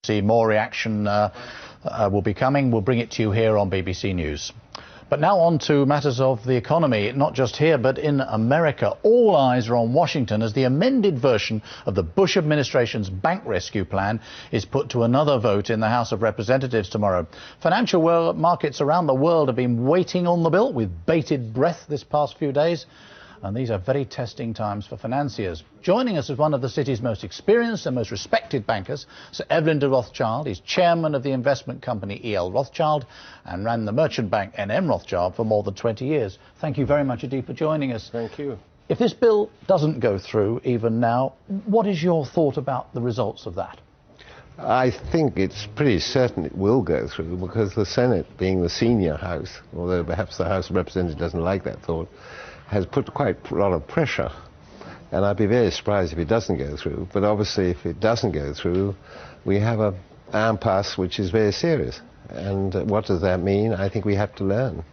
publicity, more reaction will be coming. We'll bring it to you here on BBC News. But now on to matters of the economy, not just here, but in America. All eyes are on Washington as the amended version of the Bush administration's bank rescue plan is put to another vote in the House of Representatives tomorrow. Financial markets around the world have been waiting on the bill with bated breath this past few days. And these are very testing times for financiers. Joining us is one of the city's most experienced and most respected bankers, Sir Evelyn Rothschild. He's chairman of the investment company E.L. Rothschild and ran the merchant bank N.M. Rothschild for more than 20 years. Thank you very much indeed for joining us. Thank you. If this bill doesn't go through even now, what is your thought about the results of that? I think it's pretty certain it will go through because the Senate, being the senior house, although perhaps the House of Representatives doesn't like that thought, has put quite a lot of pressure. And I'd be very surprised if it doesn't go through. But obviously, if it doesn't go through, we have an impasse which is very serious. And what does that mean? I think we have to learn.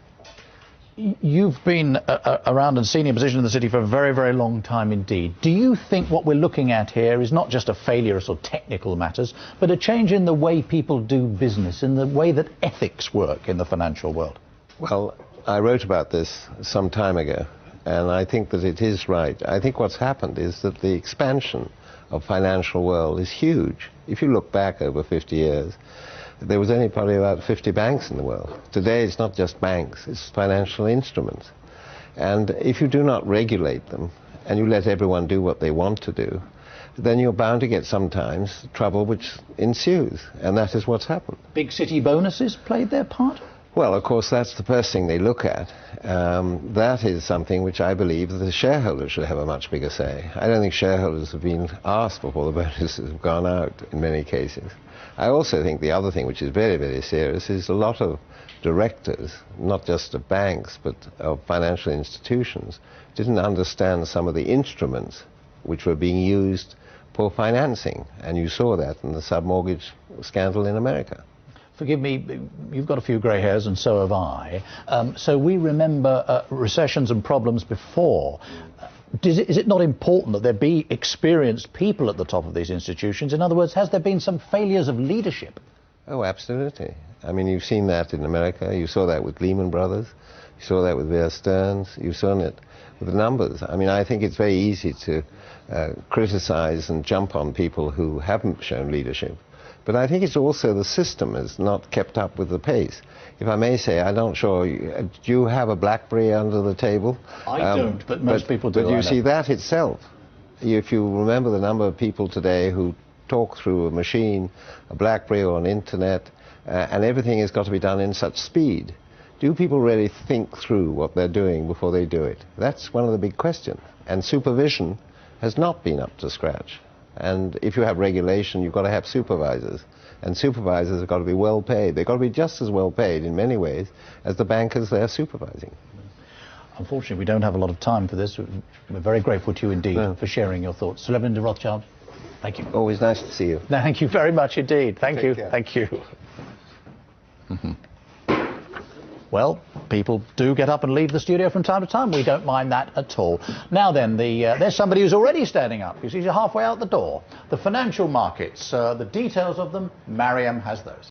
You've been around in senior position in the city for a very, very long time indeed. Do you think what we're looking at here is not just a failure of sort of technical matters, but a change in the way people do business, in the way that ethics work in the financial world? Well, I wrote about this some time ago, and I think that it is right. I think what's happened is that the expansion of financial world is huge. If you look back over 50 years, there was only probably about 50 banks in the world. Today it's not just banks, it's financial instruments. And if you do not regulate them, and you let everyone do what they want to do, then you're bound to get sometimes trouble which ensues, and that is what's happened. Big city bonuses played their part? Well, of course, that's the first thing they look at. That is something which I believe that the shareholders should have a much bigger say. I don't think shareholders have been asked before the bonuses have gone out in many cases. I also think the other thing which is very, very serious is a lot of directors, not just of banks, but of financial institutions, didn't understand some of the instruments which were being used for financing. And you saw that in the submortgage scandal in America. Forgive me, you've got a few grey hairs and so have I. So we remember recessions and problems before. Is it not important that there be experienced people at the top of these institutions? In other words, has there been some failures of leadership? Oh, absolutely. I mean, you've seen that in America. You saw that with Lehman Brothers. You saw that with Bear Stearns. You've seen it with the numbers. I mean, I think it's very easy to criticize and jump on people who haven't shown leadership. But I think it's also the system has not kept up with the pace. If I may say, I'm not sure, do you have a BlackBerry under the table? I don't, but most people do. But you see, that itself, if you remember the number of people today who talk through a machine, a BlackBerry or an internet, and everything has got to be done in such speed, do people really think through what they're doing before they do it? That's one of the big questions. And supervision has not been up to scratch. And if you have regulation, you've got to have supervisors. And supervisors have got to be well paid. They've got to be just as well paid in many ways as the bankers they're supervising. Unfortunately, we don't have a lot of time for this. We're very grateful to you indeed for sharing your thoughts. Sir Evelyn Rothschild, thank you. Always nice to see you. Thank you very much indeed. Thank you. Care. Thank you. Well, people do get up and leave the studio from time to time. We don't mind that at all. Now then, there's somebody who's already standing up. You see, she's halfway out the door. The financial markets, the details of them, Mariam has those.